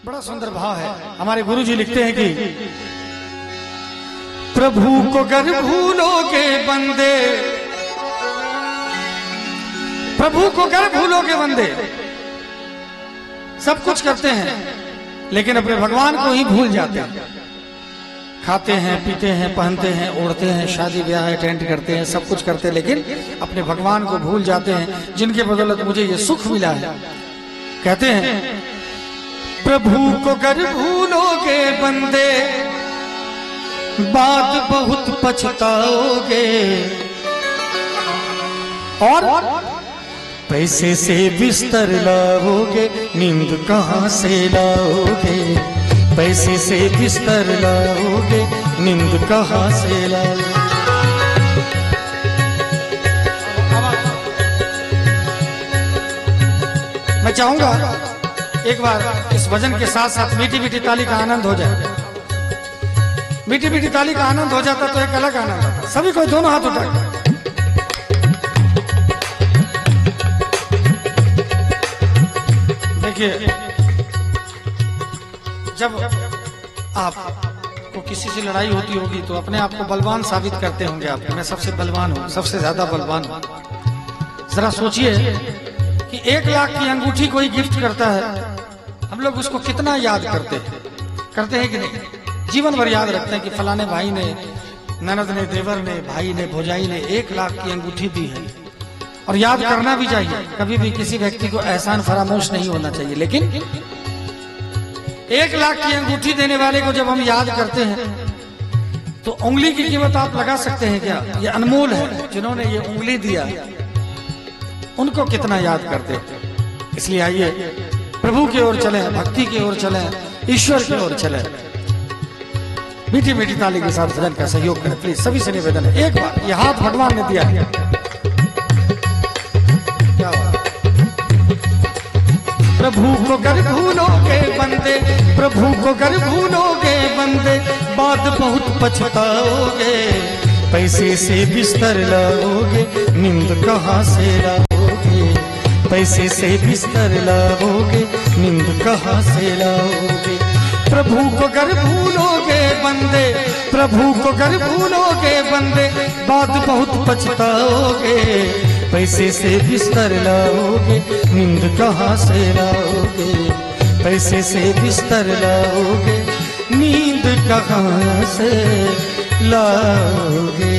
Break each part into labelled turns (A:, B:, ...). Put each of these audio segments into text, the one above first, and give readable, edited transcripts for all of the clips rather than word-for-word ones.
A: बड़ा सुंदर भाव है। हमारे गुरुजी लिखते हैं कि प्रभु को गर भूलोगे बंदे, प्रभु को गर भूलोगे बंदे, सब कुछ करते हैं लेकिन अपने भगवान को ही भूल जाते हैं। खाते हैं, पीते हैं, पहनते हैं, ओढ़ते हैं, शादी ब्याह अटेंड करते हैं, सब कुछ करते हैं लेकिन अपने भगवान को भूल जाते हैं जिनके बदौलत मुझे ये सुख मिला है। कहते हैं प्रभु को गर भूलोगे बंदे, बाद बहुत पछताओगे, और पैसे से बिस्तर लाओगे, नींद कहां से लाओगे, पैसे से बिस्तर लाओगे, नींद कहां से लाओगे। मैं चाहूंगा एक बार इस भजन के साथ साथ मीठी मीठी ताली का आनंद हो जाए। मीठी मीठी ताली का आनंद हो जाता तो एक अलग आनंद आता। सभी को दोनों हाथ उठा, देखिए जब आपको किसी से लड़ाई होती होगी तो अपने आप को बलवान साबित करते होंगे आप, मैं सबसे बलवान हूं, सबसे ज्यादा बलवान हूं। जरा सोचिए कि 1 लाख की अंगूठी कोई गिफ्ट करता है, हम लोग उसको कितना याद करते हैं कि नहीं? जीवन भर याद रखते हैं कि फलाने भाई ने, ननद ने, देवर ने, भाई ने, भौजाई ने 1 लाख की अंगूठी दी है। और याद करना भी चाहिए, कभी भी किसी व्यक्ति को एहसान फरामोश नहीं होना चाहिए। लेकिन 1 लाख की अंगूठी देने वाले को जब हम याद करते हैं तो उंगली की कीमत आप लगा सकते हैं क्या? ये अनमोल है। जिन्होंने ये उंगली दिया उनको कितना याद करते हैं। इसलिए आइए प्रभु की ओर चलें, भक्ति की ओर चलें, ईश्वर की ओर चलें। मीठी मीठी ताली के साथ भजन का सहयोग करें प्लीज। सभी से निवेदन है, एक बार ये हाथ भगवान ने दिया है। क्या प्रभु को गर भूलोगे बंदे, प्रभु को गर भूलोगे बंदे, बाद बहुत पछताओगे, पैसे से बिस्तर लाओगे, नींद कहां से लाओगे, पैसे से बिस्तर लाओगे, नींद कहां से लाओगे। प्रभु को गर भूलोगे बंदे, प्रभु को गर भूलोगे बंदे, बाद बहुत पछताओगे, पैसे से बिस्तर लाओगे, नींद कहां से लाओगे, पैसे से बिस्तर लाओगे, नींद कहां से लाओगे।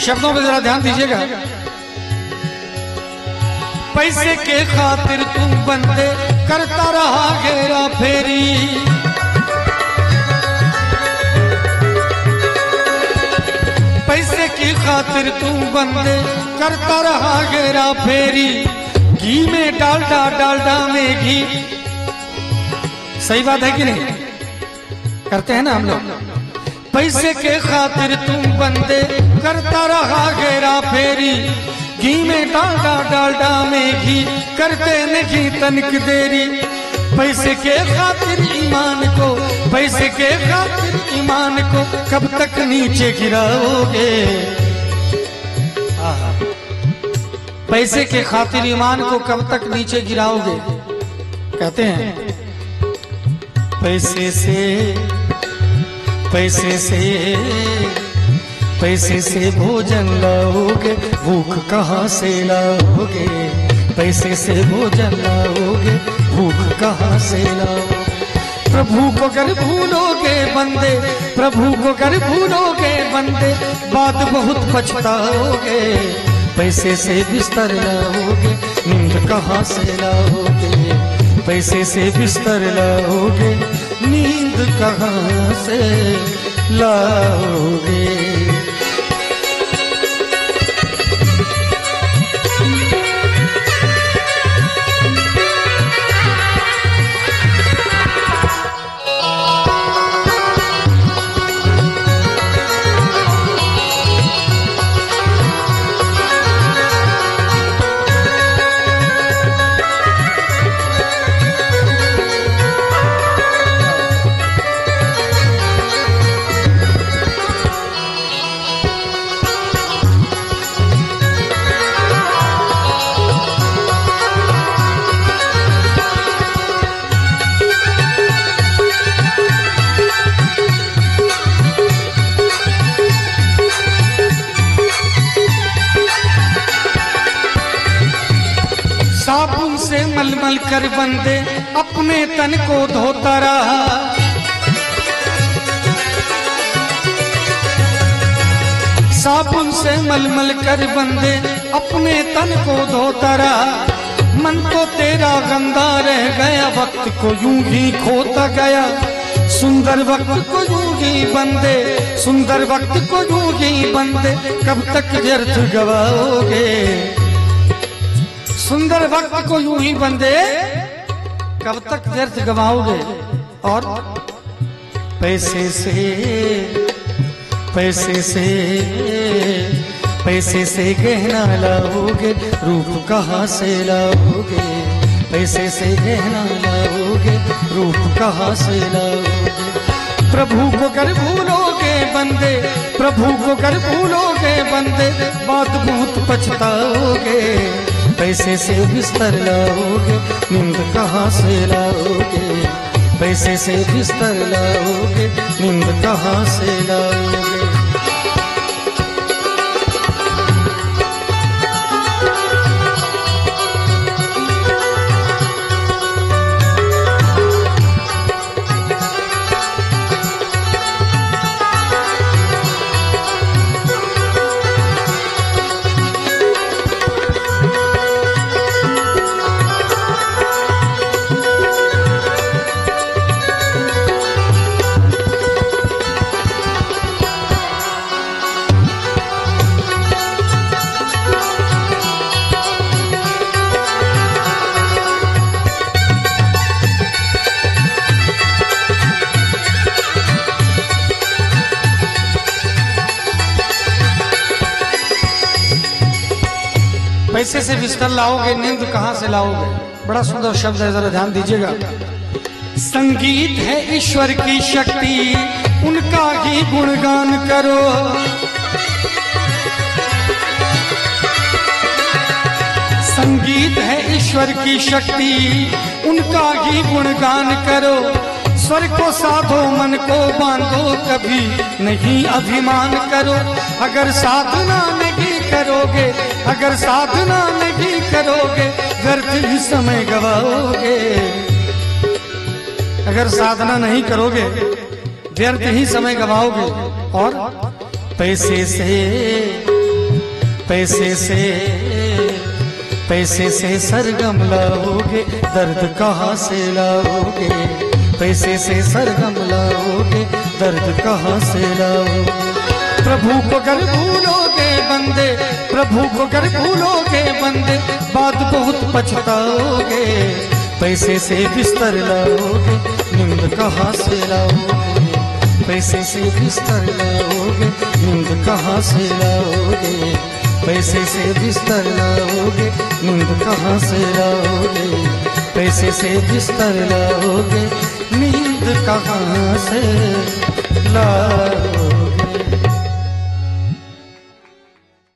A: शब्दों पे जरा ध्यान दीजिएगा। पैसे के खातिर तू बंदे करता रहा घेरा फेरी, पैसे की खातिर तू बंदे करता रहा घेरा फेरी, घी में डालडा, डालडा में घी। सही बात है कि नहीं? करते हैं ना हम लोग। पैसे के खातिर तू बंदे करता रहा घेरा फेरी, घी में डालडा, डालडा में घी, करते नहीं तनिक देरी। पैसे के खातिर ईमान को, पैसे के खातिर ईमान को कब तक नीचे गिराओगे। पैसे के खातिर ईमान को कब तक नीचे गिराओगे। कहते हैं पैसे से, पैसे से, पैसे से भोजन लाओगे, भूख कहां से लाओगे, पैसे से भोजन लाओगे, भूख कहां से लाओगे। प्रभु को गर भूलोगे बंदे, प्रभु को गर भूलोगे बंदे, बाद बहुत पछताओगे, पैसे से बिस्तर लाओगे, नींद कहां से लाओगे, पैसे से बिस्तर लाओगे, नींद कहां से लाओगे। से मलमल कर बंदे अपने तन को धोता रहा। साबुन से मलमल कर बंदे अपने तन को धोता रहा। मन को तेरा गंदा रह गया, वक्त को यूं ही खोता गया। सुंदर वक्त को यूं ही बंदे, सुंदर वक्त को यूं ही बंदे, कब तक व्यर्थ गवाओगे। सुंदर वक्त को यूं ही बंदे, कब तक व्यर्थ गवाओगे। और पैसे से पैसे से पैसे से गहना लाओगे, रूप कहाँ से लाओगे। पैसे से गहना लाओगे, रूप कहाँ से लाओगे। प्रभु को कर भूलोगे बंदे, प्रभु को कर भूलोगे बंदे, बात बहुत पछताओगे। पैसे से बिस्तर लाओगे, नींद कहाँ से लाओगे। पैसे से बिस्तर लाओगे, नींद कहाँ से लाओगे। पैसे से बिस्तर लाओगे, नींद कहाँ से लाओगे। बड़ा सुंदर शब्द है, जरा ध्यान दीजिएगा। संगीत है ईश्वर की शक्ति, उनका ही गुणगान करो। संगीत है ईश्वर की शक्ति, उनका ही गुणगान करो। स्वर को साधो, मन को बांधो, कभी नहीं अभिमान करो। अगर साधना नहीं करोगे, अगर साधना नहीं करोगे, व्यर्थ ही समय गवाओगे। अगर साधना नहीं करोगे, व्यर्थ ही समय गवाओगे। और पैसे से पैसे से पैसे से सरगम लाओगे, दर्द कहाँ से लाओगे। पैसे से सरगम लाओगे, दर्द कहाँ से लाओगे। प्रभु को कर भूलोगे बंदे, प्रभु को कर भूलोगे बंदे, बात बहुत पछताओगे। पैसे से बिस्तर लाओगे, नींद कहाँ से लाओगे। पैसे से बिस्तर लाओगे, नींद कहाँ से लाओगे। पैसे से बिस्तर लाओगे, नींद कहाँ से लाओगे। पैसे से बिस्तर लाओगे, नींद कहाँ से